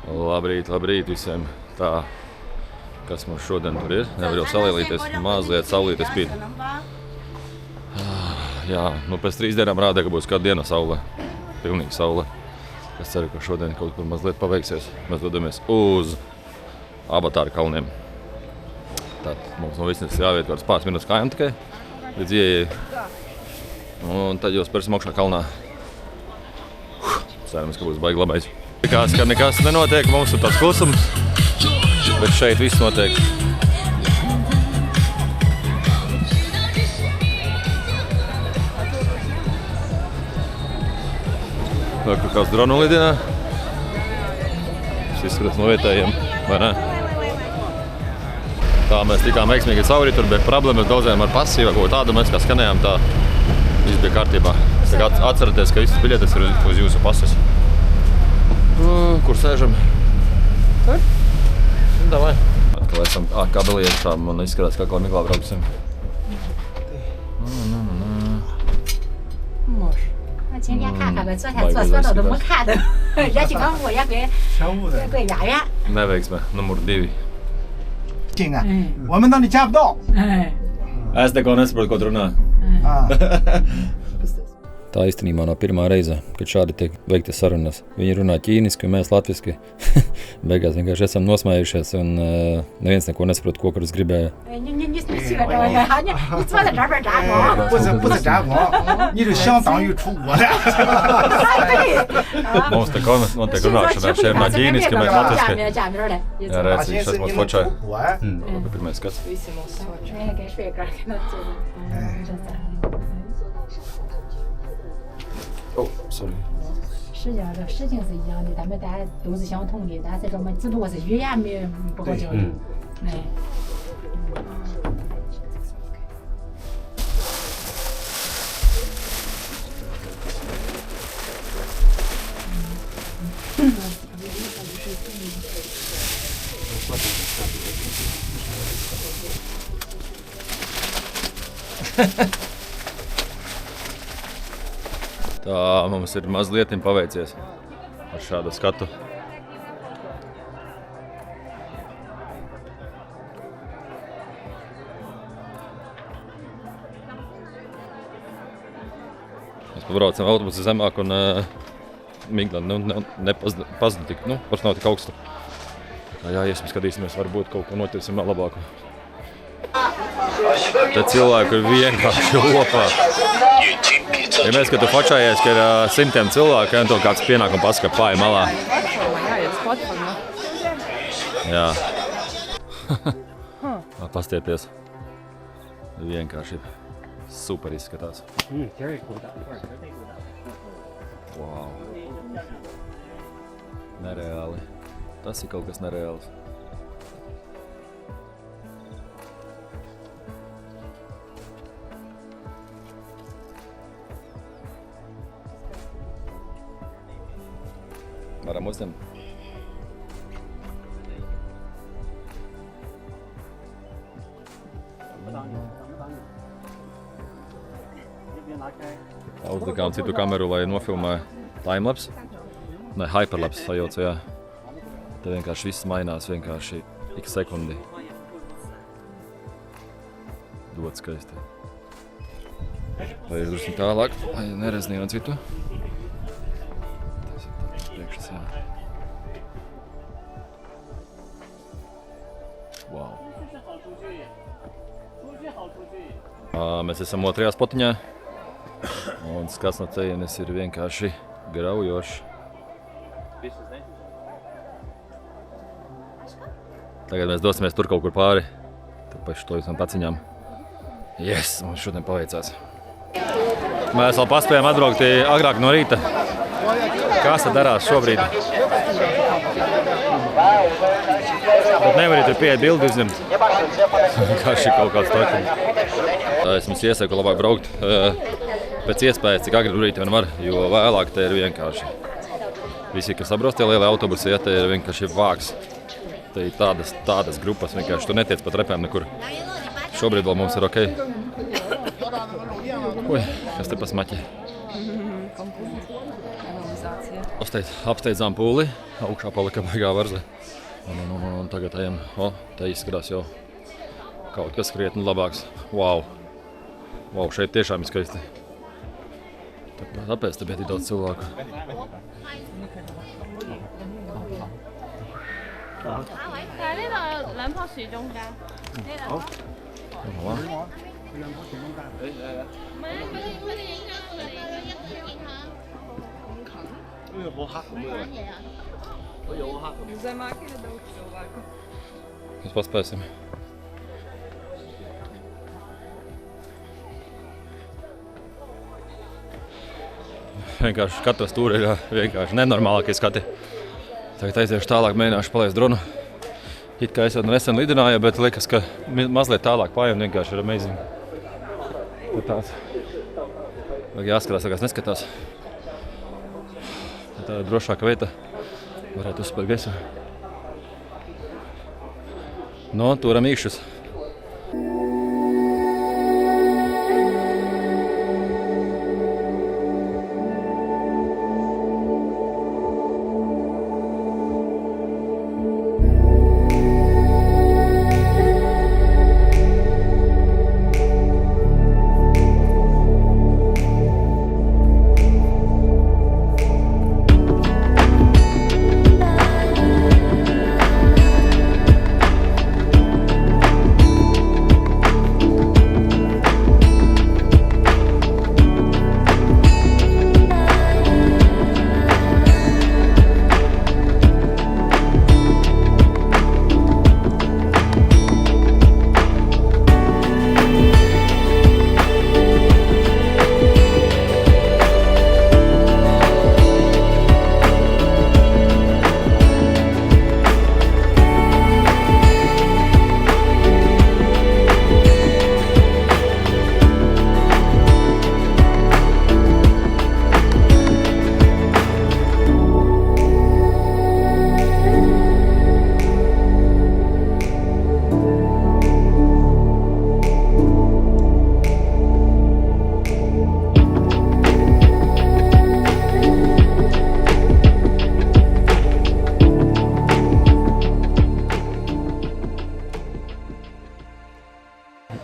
Labrīt, labrīt visiem. Tā, kas mums šodien tur ir? Nevar jau salielīties, mazliet saulītes spīd. Jā, nu pēc 3 dienām rādā, ka būs kāda diena saule. Pilnīgi saule. Es ceru, ka šodien kaut kur mazliet paveiksies. Mēs dodamies uz Abatāra kalniem. Tātad mums no visnes jāviet kāds pāris minūtes kājām tikai līdz ieejai. Un tad jūs spērsim augšā kalnā. Cerams, ka būs baigi labais. Likās, ka nekas nenotiek, mums ir tāds klusums, bet šeit viss notiek. Tā kā kāds dronu lidinā. Tas izskatās no vietējiem, vai ne? Tā mēs tikām veiksmīgi cauri, tur bija problēmas daudziem ar pasi vai kaut tādu. Mēs kā skanējām, tā viss bija kārtībā. Atceraties, ka visas biļetes ir uz jūsu pases. Kur sēžam? Tur? Davai. Atkal esam kabelī iekšām un izskatās, kā Miglā brauksim. Neveiksme, numur 2. Es neko nesaprotu, ko tu runā. Tā īstenībā nav pirmā reize, kad šādi tiek veiktas sarunas. Viņi runā ķīniski un mēs latviski. Beigās vienkārši esam nosmējušies un neviens neko nesaprot, ko kurus gribēja. Mums te notiek runāšanā, šeit runā ķīniski, mēs latviski. Jā, redz, viņš esmu fočai. Pirmais skats. Oh, sorry. 是这样的，事情是一样的，咱们大家都是相同的，但是说我们只不过是语言没不够交流。Tā mums ir mazliet paveicies ar šādu skatu. Mēs pabraucam autobusu zemāk un Migla nepazda tik, vairs nav tik augstu. Jā, skatīsimies, varbūt kaut ko noķersim vēl labāku. Te cilvēki ir vienkārši lopā. Ja mēs, kad tu fočājies, ka ir 100 cilvēku, un to kāds pienākuma pasaka pāri malā. Jā. Pastieties. Vienkārši super izskatās. Wow. Nereāli. Tas ir kaut kas nereāls. Varam uzņemt. Uzlikām citu kameru, lai nofilmē timelapse. Ne, hyperlapse sajauca, jā. Te vienkārši viss mainās, vienkārši ik sekundi. Ļoti skaisti. Vai ir drusku tālāk, lai neredz nevienu citu. Wow. Mēs esam otrajā spotiņā, un skats no cejienes ir vienkārši graujošs. Tagad mēs dosimies tur kaut kur pāri, tāpēc to visam paciņām. Yes, mums šodien paveicās. Mēs vēl paspējām atbraukt agrāk no rīta. Kas tad darās šobrīd? Bet nevarat tur pieiet bildi uzņemt. Vienkārši kaut kāds toķiņš. Es mums iesaku labāk braukt pēc iespējas, cik agri rīt vien var, jo vēlāk te ir vienkārši. Visi, kas sabrauc tie lielie autobusi, te ir vienkārši vāks. Te ir tādas grupas, vienkārši tu netiec pa trepēm nekur. Šobrīd vēl mums ir ok. Ui, kas te pasmaķi? Apsteidzām pūli, augšā palika baigā varze. Un tagad ejam, te izskatās jau kaut kas krietni labāks. Wow, šeit tiešām ir skaisti. Tāpēc te bija tik daudz cilvēku. Mēs paspēsim. Vienkārši katrs tur ir vienkārši nenormālākie skati. Tagad aiziešu tālāk, mēģināšu palaist dronu. It kā es jau nesen lidināju, bet liekas, ka mazliet tālāk pājām vienkārši ir amazing. Tāds. Vajag jāskatās, kā neskatās. Tā ir drošāka vieta. Varētu uzspēt gaisā. Turam īkšķus.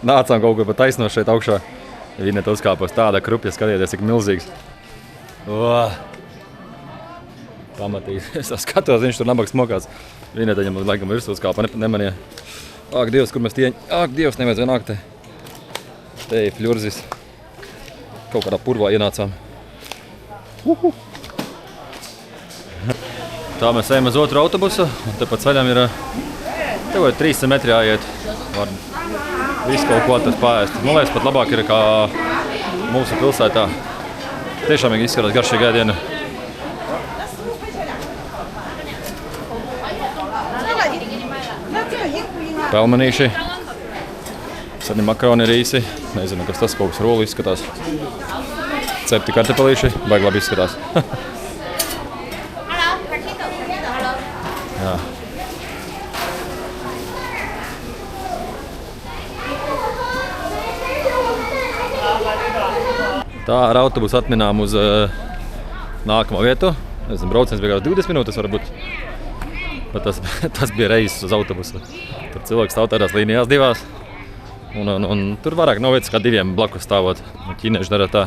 Nācām kaut ko pa taisno šeit augšā. Vineta uzkāpos tāda krupja, skatieties, cik milzīgs. Pamatīgi. Es skatos, viņš tur nabaga smokās. Vineta viņam laikam virsū uzkāpa, nemanīja. Ak, Dievs, kur mēs tieņi? Ak, Dievs, nevajadzēja nākt te. Te ir fļurzis. Kaut kādā purvā ienācām. Tā mēs ejam uz otru autobusu. Un te pa ceļam ir 300 metri jāiet. Var visu kaut ko tas pārēst. Man liekas, pat labāk ir kā mūsu pilsētā. Tiešām izskatās garšīgi ēdienu. Pelmenīši. Sani makaroni rīsi. Nezinu, kas tas kaut kas roli izskatās. Cepti kartepelīši. Baigi labi izskatās. Jā. Tā ar autobusu atminām uz nākamo vietu. Brauciens bija 20 minūtes varbūt. Bet tas bija reizes uz autobusu. Tur cilvēks stāv tādās līnijās divās. Un tur vairāk nav vietas kā diviem blakus stāvot. Ķīnieši dara tā.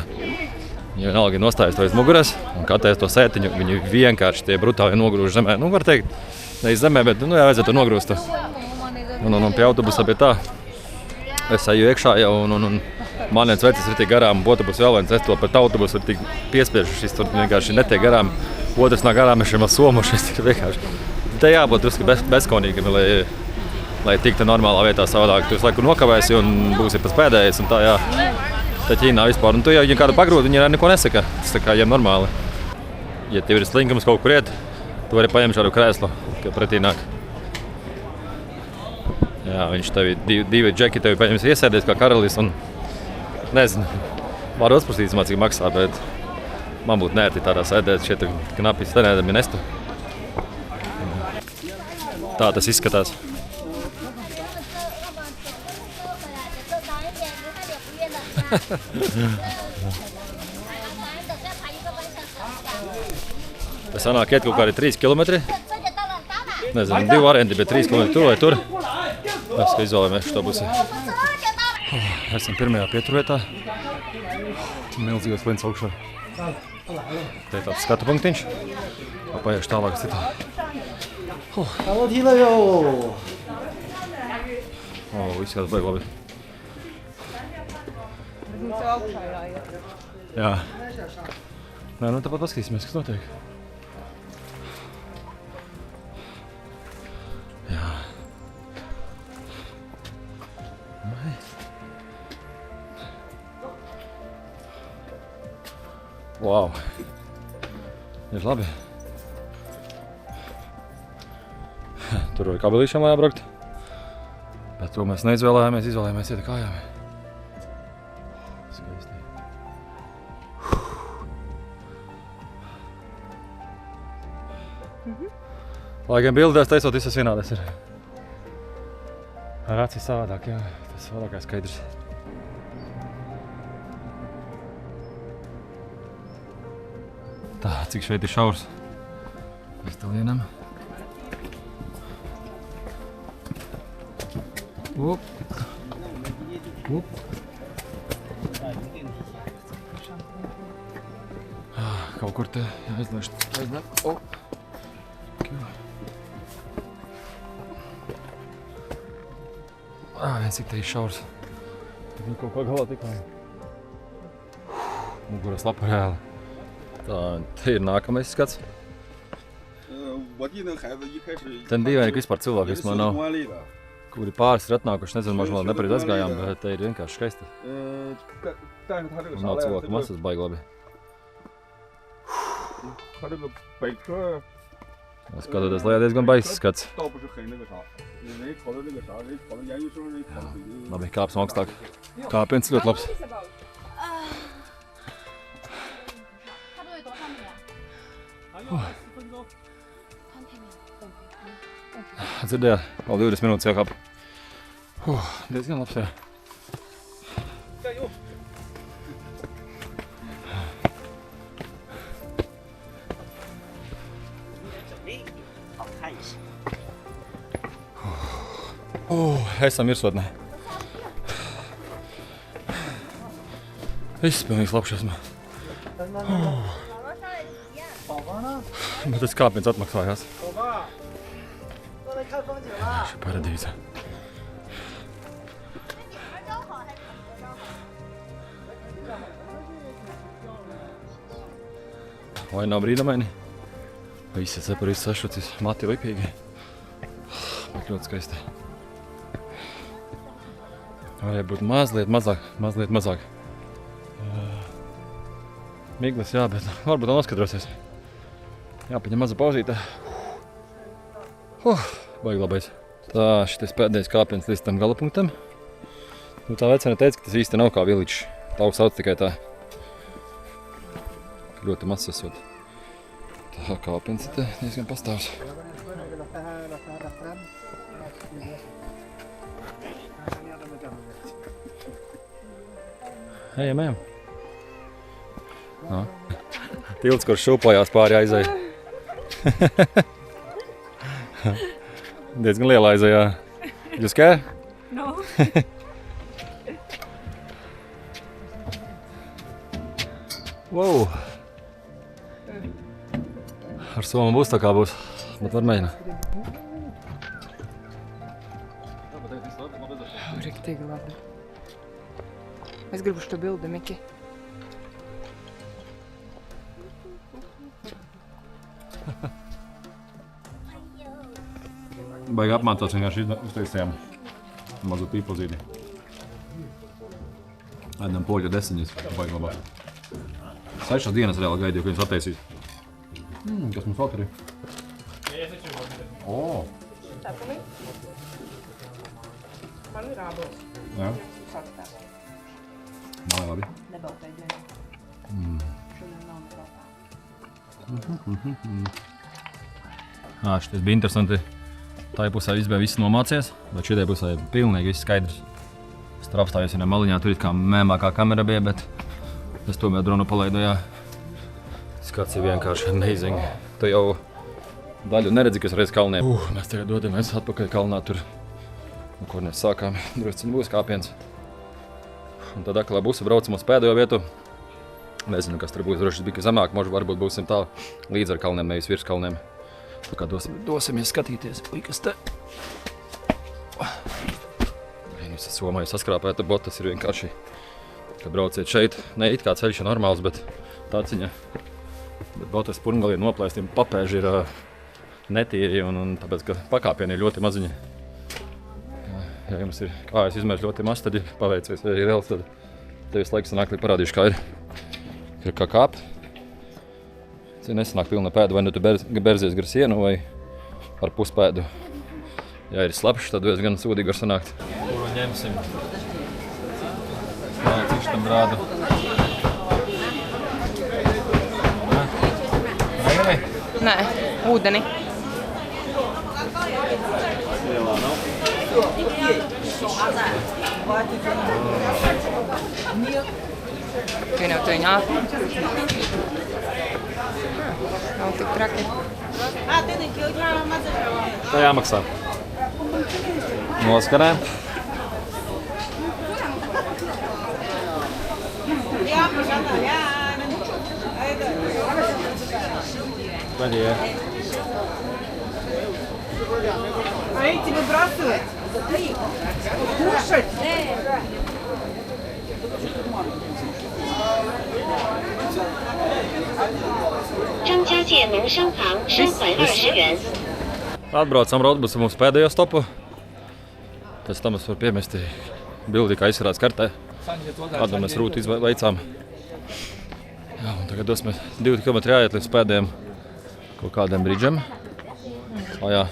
Viņi vienalga nostājas to aiz muguras un katrs to sētiņu. Viņi vienkārši tie brutāli nogrūž zemē. Var teikt, ne iz zemē, bet jāvajadzētu to nogrūst. Un pie autobusa bija tā. Es eju iekšā jau un man viens vecis ir tik garām, autobusu vēl viens, es to pat autobusu ir tik piespiežu, šis tur vienkārši netiek garām, otrs nav garām, es šim somu, šis ir vienkārši. Te jābūt drusku bezkonīgam, lai tiktu normālā vietā savādāk. Tu visu laiku nokavēsi un būsi pēc pēdējais un tā, jā. Tā Ķīnā vispār. Un tu, ja viņi kādu pagrūti, viņi neko nesaka. Tas tā kā jiem normāli. Ja tev ir slinkums kaut kur iet, tu vari paņemt šādu krēslu, ka pretī nāk. Jā, viņš tevi, divi džeki tevi paņems iesēdies kā karalis un nezinu, var uzprasīt, cik maksā, bet man būtu nērti tādā sēdēt, šeit ir knapi stenēdami nestu. Tā tas izskatās. Tas sanāk iet kaut kādi 3 kilometri. Nezinu, 2 varianti, bet 3 kilometri tur vai tur. Mēs kā izvēlējamies šo busi. Esam pirmajā pieturvietā. Milzīgais klients augšā. Te ir tāds skatu punktiņš. Paiekšu tālāk citā. Viss kāds baigi labi. Jā. Nē, nu tāpat paskatīsimies, kas notiek. Jā. Wow. Ir labi. Tur var kabelīšiem lai jābraukt. Bet to mēs neizvēlējāmies, izvēlējāmies iet kājām. Skaisti. Lai gan bildēs taisot, visas vienādas ir. Ar acis savādāk, jā. Tas savādākais skaidrs. Tā, cik šeit ir šaurs. Pēc talienam. Up. Kaut kur te jāizlaiž. Viens cik te ir šaurs. Tad kaut kā galā tikai. Muguras lapa reāli. Tā, te ir nākamais skats. Ten dīvaini, ka vispār cilvēku vispār nav. Kuri pāris ir atnākuši, nezinu, možda nepareiz aizgājām, bet te ir vienkārši skaisti. Un nav cilvēku masas baigi labi. Skatoties lejā diezgan baigs skats. Labi, kāpsim augstāk. Kāpiens ļoti labs. Dzirdējāt, vēl 20 minūtes jākāp. Diezgan labs, jā. Esam virsotnē. Viss pilnīgs labs esmu. Bet tas kāpiens atmaksājās. Šī paradīze. Vai nav brīdamaini? Visi cepari sašucis, mati lipīgi. Bet ļoti skaisti. Varēja būt mazliet mazāk. Miglis, jā, bet varbūt vēl noskatrosies. Jāpaņem maza pauzīte. Baigi labais. Tā, šitais pēdējais kāpiens līdz tam galapunktam. Nu, tā vecene teica, ka tas īsti nav kā viličs. Tauku sauc tikai tā. Ļoti mazs esot. Tā kāpiens te diezgan pastāvs. Ejam. Tilts, kurš šūpojās pāri aizai. Diezgan liela aizai, jā. You scared? No. Wow. Ar somu būs tā kā būs, bet var mēģināt. Riktīgi labi. Es gribu šo bildi, Miki. Baigi apmācās vienkārši uztaisījām mazu tīpozīti. Ēdam poļu desiņas, baigi labāk. 6 dienas reāli gaidīju, ka viņas attaisīs. Kas mums vēl tur ir? Man ir ābols. Jā. Malē labi. Nebaltai dienā. Šodien nav nebaltā. Šitais bija interesanti. Tā pusē viss bija viss nomācies, bet šitai pusē pilnīgi viss skaidrs. Es tur apstājos vienā maliņā, tur it kā mēmākā kamera bija, bet es tomēr dronu palaidu, jā. Skats ir vienkārši amazing. tu jau daļu neredzi, kas reiz kalniem. Mēs tagad dodamies atpakaļ kalnā tur, kur mēs sākām. Drusciņi būs kāpiens. Un tad atkal būs braucam uz pēdējo vietu. Nezinu, kas tur būs, droši bija zemāk, možda varbūt būsim tā līdz ar kalniem, nevis virs kalniem. Tā kā dosimies skatīties. Ui, kas te? Es somāju saskrāpēta botas ir vienkārši, ka brauciet šeit. Ne, it kā ceļš ir normāls, bet tāciņa. Bet botas purngalī noplēstiem papēži ir netīri un tāpēc, ka pakāpieni ir ļoti maziņi. Ja jums ir kājas izmērs ļoti maz, tad ir paveicies, vai ir reāls, tad tevis laiks sanāk, parādīšu, kā ir. Ir kā kāp. Nesanāk pilna pēda, vai nu tu berzies gar sienu vai ar puspēdu. Ja ir slapšs, tad es gan sūdīgi var sanākt. Kuru ņemsim? Cik tam brādu? Nē? Nē, ūdeni. Sielā nav? Vienot viņu nav tik traki. Tā jāmaksā. Noskanē. Пойди. Смотрите, выбрасывать. Кушать. 张家界农商行收还20元。 Atbraucam ar autobusu mums pēdējo stopu. Pēc tam es varu piemest bildi, kā izskatās kartē. Kādu mēs rūtu veicām. Jā, un tagad dosimies 2 km jāiet līdz pēdējiem kaut kādiem bridžam. Jā,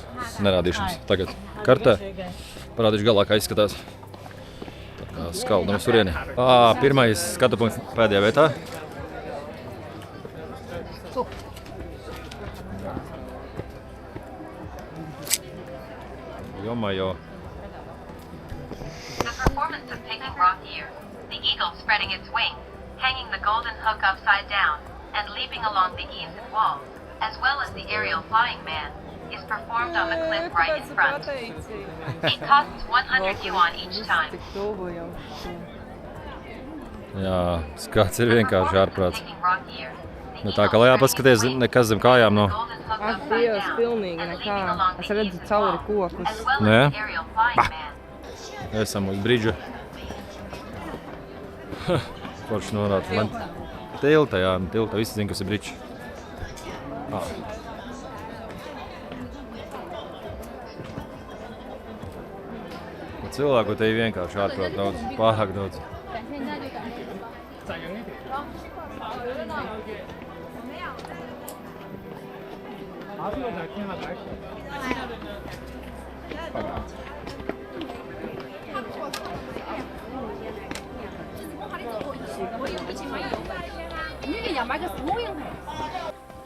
nerādīšu jums tagad kartē. Parādīšu galā, kā izskatās. Tā kā skaldam uz turieni. Pirmais skatu punkts pēdējā vietā. Jomajo. The performance of picking rock here, the eagle spreading its wings, hanging the golden hook upside down, and leaping along the eaves and walls, as well as the aerial flying man, is performed on the cliff right in front. It costs 100 yuan each time. Jā, skats ir vienkārši ārprāts. Picking rock here, the Nu, tā kā eagle lejā spreading paskaties, its wings, nekas zem kājām nav. golden hook Ak, upside Dievs, down, pilnīgi and nekā. leaping along Es the redzu eaves and cauri walls, kokus. as well Nē. as the aerial flying man. Esam uz bridža. Forši norāda. Tilta, jā, tilta. Visi zin, kas ir bridžs. Cilvēku te ir vienkārši ārprāt daudz, pārāk daudz.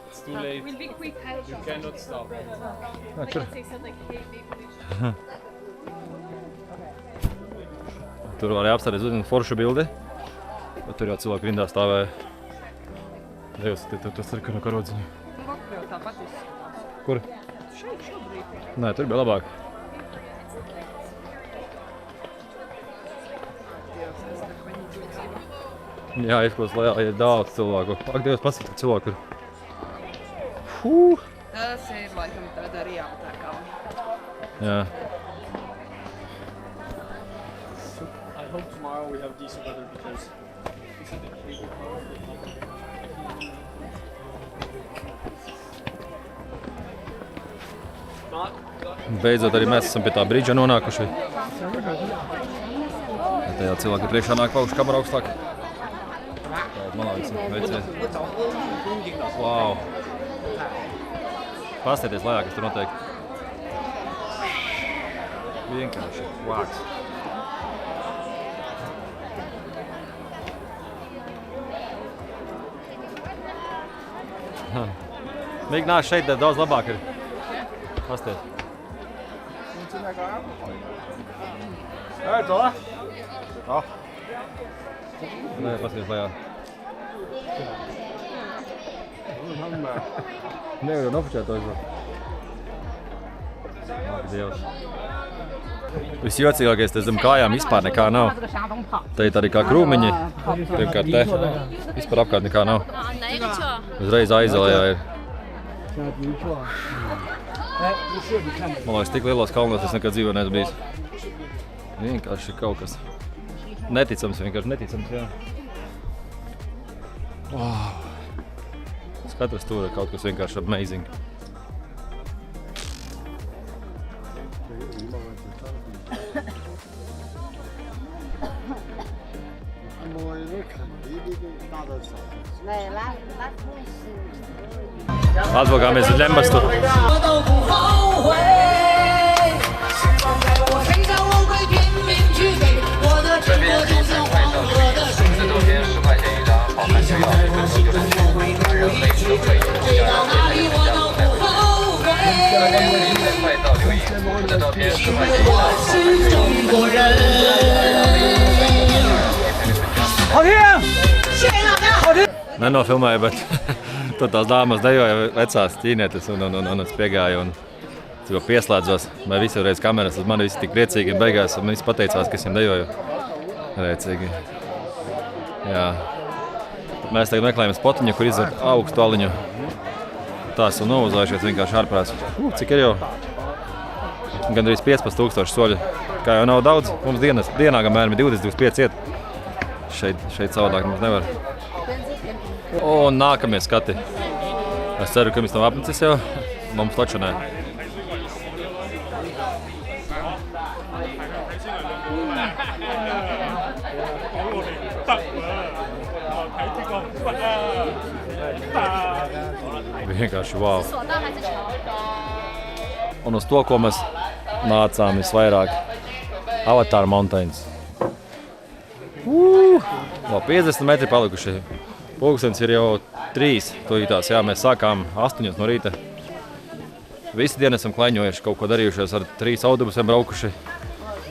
It's too late. We'll be quick. You cannot stop. Tur varēja apstāties uz foršu bildi, bet tur jau cilvēku rindā stāvēja. Dievs, tas ir no karodziņa. Jau tāpat izskatās. Kur? Šeit šobrīd. Nē, tur bija labāk. Jā, izklausās, lejā ir daudz cilvēku. Ak, Dievs, pasaka, cilvēku ir. Tas ir laikam tad arī jāmatā kalni. Jā. I hope tomorrow we have decent weather because it's a bit Beidzot arī mēs esam pie tā bridža nonākuši. Tajā cilvēki priekšā nāk paukšu kameru augstāk. Tāda malā visam veiciet. Wow. Pastieties lejā, kas tur notiek. Vienkārši vāks. Mēģinās šeit daudz labāk ir. Pastiet. Nē, paskaties lejā. Nevaru nofočēt to izvēl. Dievs. Visjocīgākais, tas zem kājām vispār nekā nav. Te ir arī kā krūmiņi. Pirmkārt te. Vispār apkārt nekā nav. Uzreiz aizelējā ir. Man liekas, tik lielos kalnos es nekad dzīvē neesmu bijis. Vienkārši kaut kas neticams, jā. Wow. Katrs tur ir kaut kas vienkārši amazing. Atpakamies uz Lembastu. Nenofilmēju, bet tur tās dāmas dejoja vecās ķīnietes un es piegāju un pieslēdzos. Vai visi reiz kameras uz mani visi tik priecīgi un beigās un visi pateicās, ka es viņam dejoju. Rēcīgi. Jā. Mēs tagad meklējam spotiņu, kur izver augstu aliņu. Tās un novuzājušies vienkārši ārprās. Cik ir jau? Gandrīz 15,000 soļu. Kā jau nav daudz, mums dienā gamēram 20-25 iet. Šeit savādāk mums nevar. Un nākamie skati. Es ceru, ka mēs tam apnicis jau. Mums tačunē. Vienkārši wow. Un uz to, ko mēs nācām visvairāk. Avatar Mountains. Vēl 50 metri palikuši. Pulkstenis ir jau 3. Tūlītās, jā, mēs sākām 8 no rīta. Visi dienu esam klaiņojuši, kaut ko darījušies, ar 3 autobusiem braukuši.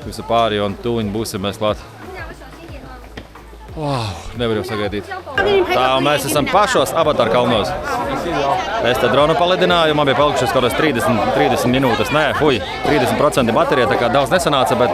Visu pāri un tūliņ būsim mēs klāt. Wow, nevar jau sagaidīt. Tā, mēs esam pašos Avatar kalnos. Es te dronu palidināju, man bija palikušies kaut kādas 30 minūtes. Nē, 30% baterija, tā kā daudz nesanāca, bet...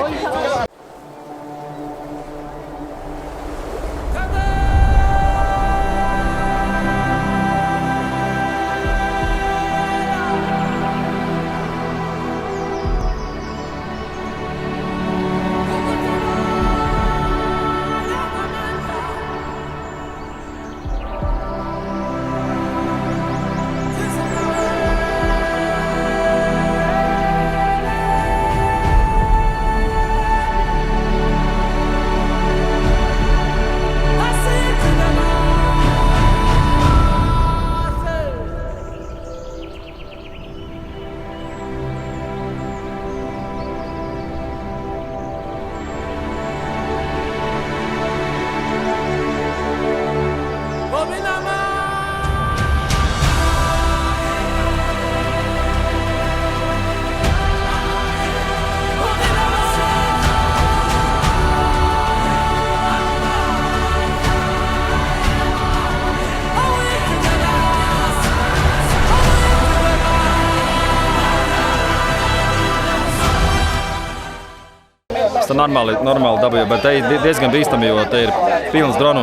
Tas normāli dabūja, bet te ir diezgan bīstami, jo te ir pilns dronu,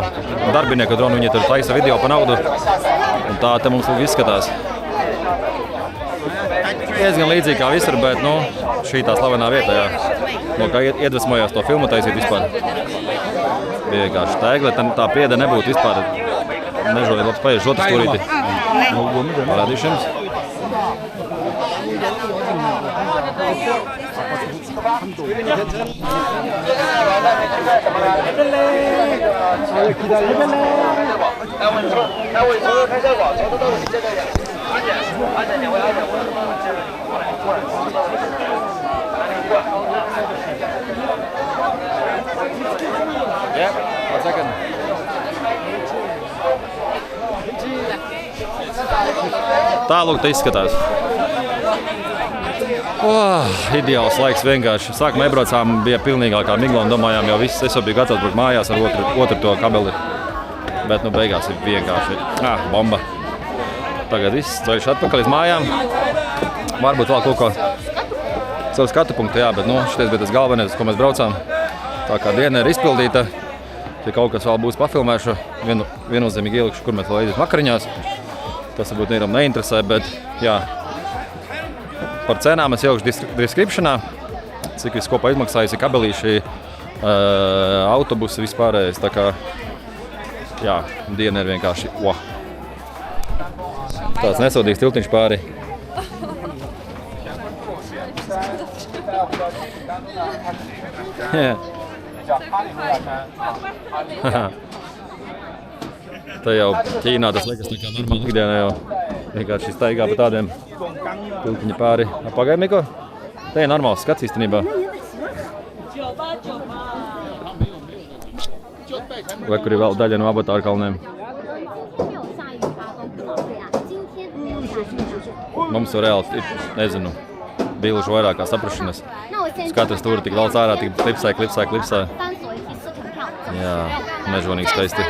darbinieku dronu, viņi tur taisa video pa naudu. Un tā te mums izskatās. Diezgan līdzīgi kā visur, bet šī tā slavenā vieta, jā. No kā iedvesmojās to filmu taisīt vispār. Vienkārši tēgle, tā piede nebūtu vispār. Nežodien labs paies žotas stūrīti. Parādīšu jums. Tālūk te izskatās. Ideāls laiks vienkārši. Sākumā iebraucām, bija pilnīgākā migla un domājām jau viss, es jau biju gatavs braukt mājās ar otru to kabeli. Bet beigās ir vienkārši bomba. tagad viss ceļš atpakaļ uz mājām. Varbūt vēl kaut ko savu skatu punktu, jā, bet šitais bija tas galvenais, ko mēs braucām. Tā kā diena ir izpildīta. Ja kaut kas vēl būs pafilmēšu, viennozīmīgi ielikšu, kur mēs vēl aiziet vakariņās. Tas varbūt nevienam neinteresē, bet jā. Par cenām es ielikšu descriptionā, cik viss kopā izmaksājusi kabelīši, autobusi vispārējais. Tā kā, jā, diena ir vienkārši wow. Tāds nesodīgs tiltiņš pāri. Tā jau Ķīnā tas liekas nekā normāli ikdienā jau vienkārši staigā pa tādiem tiltiņi pāri. Pagaid, Miko? Tā ir normāls skats īstenībā. Vai kur ir vēl daļa no Avatāra kalniem? Mums jau reāli, nezinu, bilžu vairāk kā saprašanas. Katrs tur tik valc ārā, tik klipsē. Jā, mežonīgi skaisti.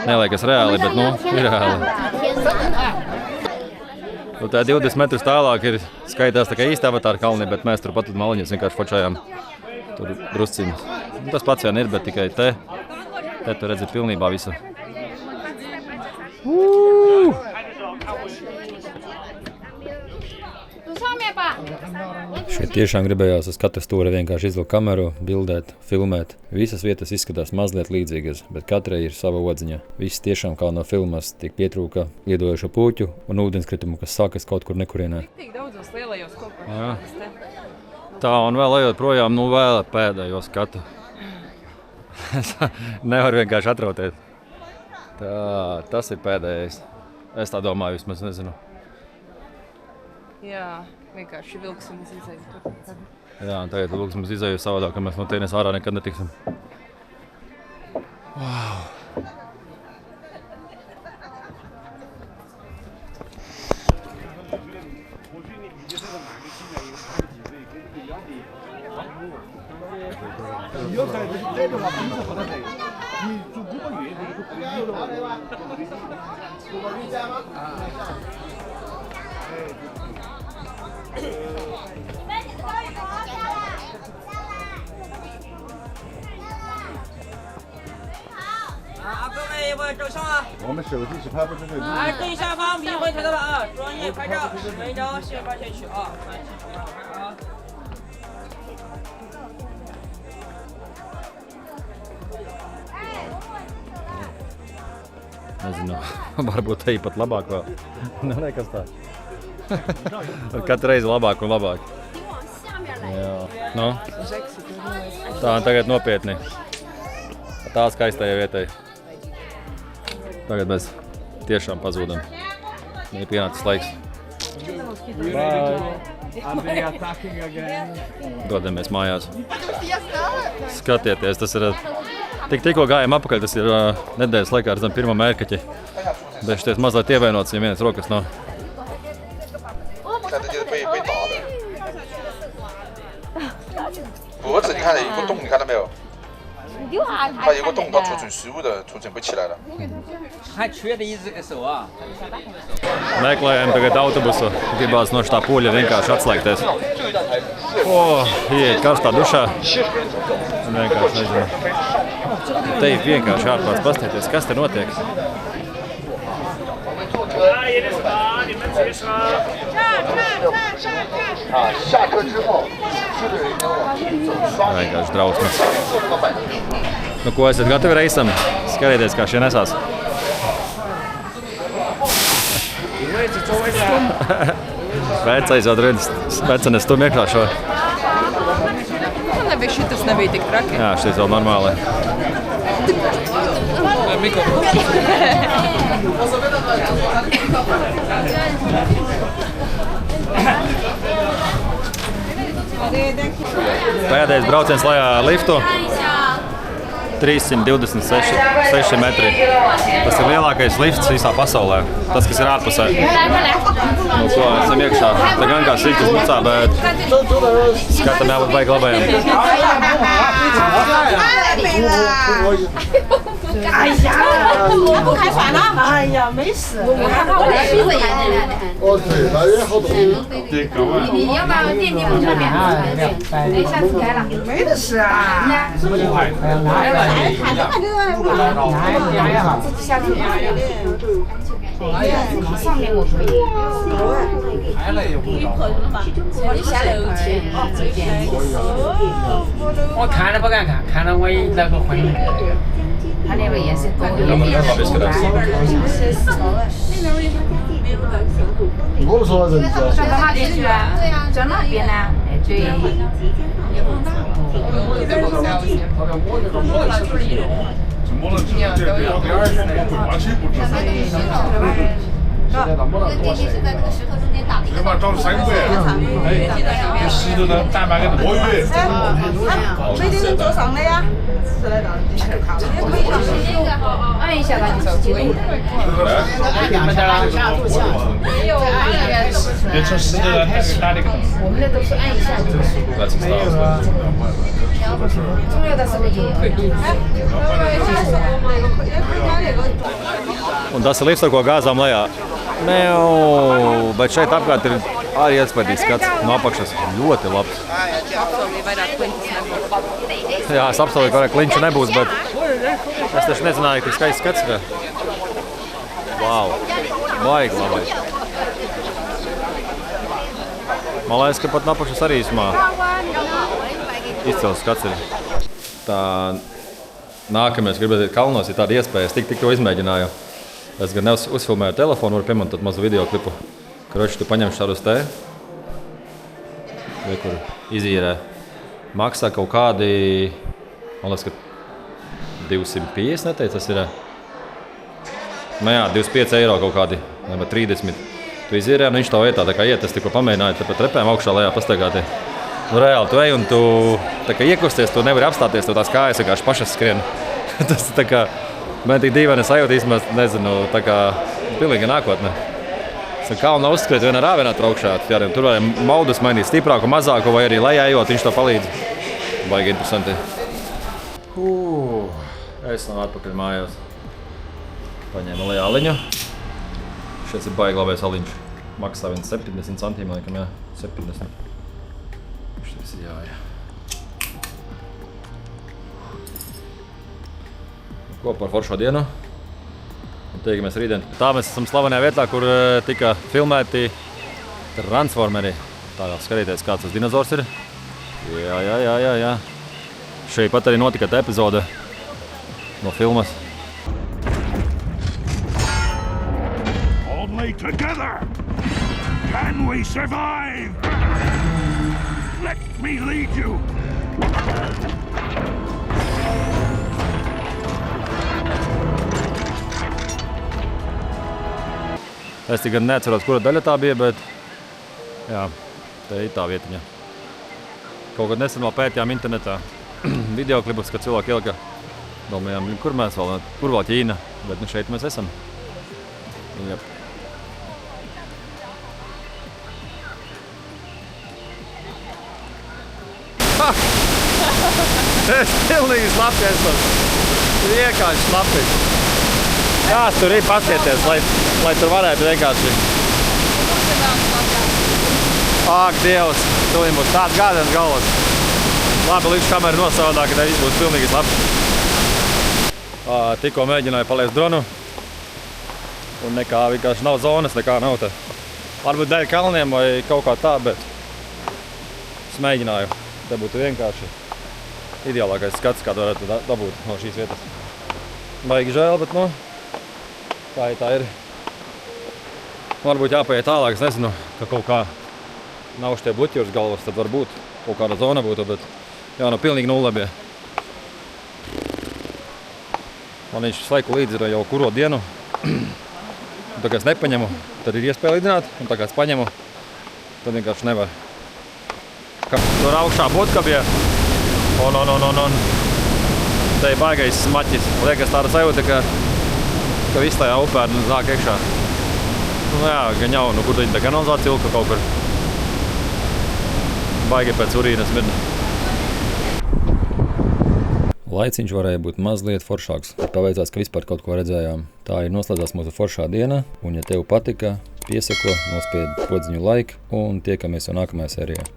Neliekas reāli, bet ir reāli. Tā 20 metrus tālāk ir skaitās tā kā īsti Avatāra kalni, bet mēs tur pat maliņus vienkārši fočājām tur drusciņus. Tas pats vien ir, bet tikai te tu redzi pilnībā visu. Šeit tiešām gribējās uz katru stūri vienkārši izvilkt kameru, bildēt, filmēt. Visas vietas izskatās mazliet līdzīgas, bet katrai ir sava odziņa. Viss tiešām kā no filmas tik pietrūka liedojošo puķu un ūdenskritumu, kas sākas kaut kur nekurienē. Tik daudzos lielajos kaut kā. Jā. Tā, un vēl ejot projām, vēl pēdējo skatu. Nevar vienkārši atrauties. Tā, tas ir pēdējais. Es tā domāju, vismaz nezinu. Jā, vienkārši vilksim uz izēju. Jā, un tagad vilksim uz izēju savādāk, ka mēs no tienes ārā nekad netiksim. Wow!各位要不要照相啊？我们手机是拍不出这个。哎，正下方迷魂抬头了啊！专业拍照，每张谢发先取啊，专业取啊。Nezinu, varbūt te pat labāk vēl. Nekas tā. Katru reizi labāk un labāk. Jā. Nu? Tā, tagad nopietni. Tā skaistajai vietai. Tagad mēs tiešām pazūdam. Ir pienācis laiks. Dodamies mājās. Skatieties, tas ir... Tikko gājām apakaļ, tas ir nedēļas laikā ar zem pirmo mērkaķi. Bet šities mazliet ievainots, ja vienas rokas nav. Meklējam tagad autobusu. Gribās no šitā pūļa vienkārši atslēgties. Ieiet karstā dušā. Un vienkārši nezinu. Te ir vienkārši ārpās pastieties, kas te notiek. Vienkārši drausmas. Nu, ko esat gatavi reisam? Skatieties, kā šie nesās. Vecais jau redz, vecenes stum iekšā šo. Šitas nebija tik traki. Jā, šitais vēl normāli. Miko. Pēdējais brauciens lejā liftu. 326 metri. Tas ir lielākais lifts visā pasaulē. Tas, kas ir ārpusē. Nu, ko, esam iekšā. Tā gan kā sīkas bucā, bet skatam jābūt baigi labajam. 美了。哎呀，我不开饭了。哎呀，没事。我还怕我来鼻子炎呢。哦，对，那也好多。你要不然垫垫我这边，对，下次开了。没得事啊。看这个，自己下去拿的。上面我可以。你下来有钱，我看都不敢看，看了我也那个昏。他那个颜色高一点。我说人家。转到哪边去啊？转哪边呢？哎，对。要把找3个，哎，石头的蛋白给多余。没得人坐上的呀。是来到底下看。按一下它就是记录。别成石头了，打那个。我们的都是按一下就是。重要的时候就可以。Un tas ir lifts, ar ko gāzām lejā. Bet šeit apkārt ir arī iespaidīgs skats no apakšas. Ļoti labs. Jā, es apsolīju, ka vairāk kliņša nebūs, bet es taču nezināju, ka ir skaists skats. Vau, baigi labai. Man liekas, ka pat no apakšas arī izcils skats ir. Tā nākamais gribētu iet kalnos, ja tāda iespēja. Es tikko izmēģināju. Es gan uzfilmēju telefonu, varu piemantot mazu video klipu. Kroči, tu paņem šādus te, kur izīrē. Maksā kaut kādi, man liekas, ka 250 neteic, tas ir. Nu jā, 25 eiro kaut kādi, vai 30. Tu izīrē, un viņš tā vietā tā kā iet, es tikko pamēģināju te pa trepēm augšā lejā pastaigāti. Nu reāli, tu ej un tu tā kā iekusties, tu nevari apstāties, tu tās kājas vienkārši pašas skrien. Tas tā kā man tik dīvaini sajūta īstenībā, nezinu, tā kā pilnīgi nākotne. Es kalnu uzskriet vienā rāvienā augšā, tur var maudus mainīt stiprāku, mazāku vai arī lejā ejot, viņš to palīdz. Baigi interesanti. Es nav atpakaļ mājās. Paņēmu lejā aliņu. Šeit ir baigi labais aliņš. Maksā 70 centīm, laikam, jā, 70. Šis ir jāja. Kopā ar foršo dienu. Un tiekamies rītdien. Tā mēs esam slavenajā vietā, kur tika filmēti Transformeri. Tā kā skatīties, kāds tas dinozaurs ir. Jā. Šeit pat arī notika tā epizode no filmas. Only together can we survive. Let me lead you. Es tikai neatceros, kura daļa tā bija, bet jā, te ir tā vietiņa. Kaut kad nesen vēl pētījām internetā videoklipus, kad cilvēki ielika. Domājām, kur mēs vēl, kur vēl Ķīna, bet nu šeit mēs esam. Jā. Ha! Es pilnīgi slapi esam. Vienkārši slapi. Kāds tur ir paskieties, lai tur varētu vienkārši. Ak, Dievs, tūlīt būs tāds gādiens galvas. Labi, līdz kameru nosavādā, ka viss būs pilnīgi slapts. Tikko mēģināju palaist dronu. Un nekā vienkārši nav zonas, nekā nav te. Varbūt dēļ kalniem vai kaut kā tā, bet es mēģināju. Te būtu vienkārši ideālākais skats, kādu varētu dabūt no šīs vietas. Baigi žēl, bet nu, tā ir. Varbūt jāpaiet tālāk, es nezinu, ka kaut kā nav šitie bluķi uz galvas, tad varbūt kaut kāda zona būtu, bet jā, nu pilnīgi nulle bija. Man viņš visu laiku līdzi ir jau kuro dienu. Un tā kā es nepaņemu, tad ir iespēja lidināt, un tā kā es paņemu, tad vienkārši nevar. Tur augšā budka bija, un te ir baigais smaķis. Liekas tāda sajūta, ka viss tajā upē nāk iekšā. Nu jā, gan jau, nu kur tā kanalizācija ilka kaut kur. Baigi pēc urīnas mirna. Laiciņš varēja būt mazliet foršāks, bet paveicās, ka vispār kaut ko redzējām. Tā ir noslēdzās mūsu foršā diena, un ja tev patika, piesako, nospied podziņu like un tiekamies jau nākamajā sērijā.